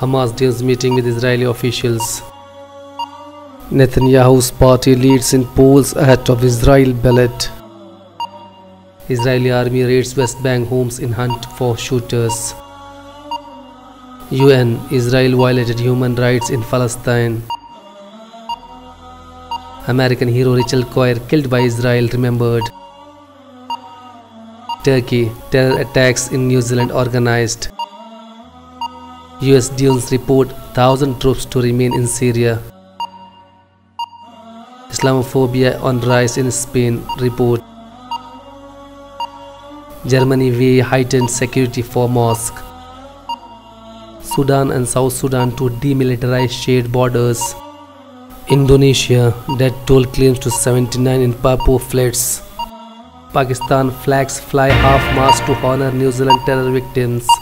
Hamas deals meeting with Israeli officials. Netanyahu's party leads in polls ahead of Israel ballot. Israeli army raids West Bank homes in hunt for shooters. UN: Israel violated human rights in Palestine. American hero Rachel Coyer killed by Israel remembered. Turkey: terror attacks in New Zealand organized. US dunes report 1,000 troops to remain in Syria. Islamophobia on rise in Spain report. Germany weigh heightened security for mosque. Sudan and South Sudan to demilitarize shared borders. Indonesia: death toll claims to 79 in Papua floods. Pakistan: flags fly half-mast to honor New Zealand terror victims.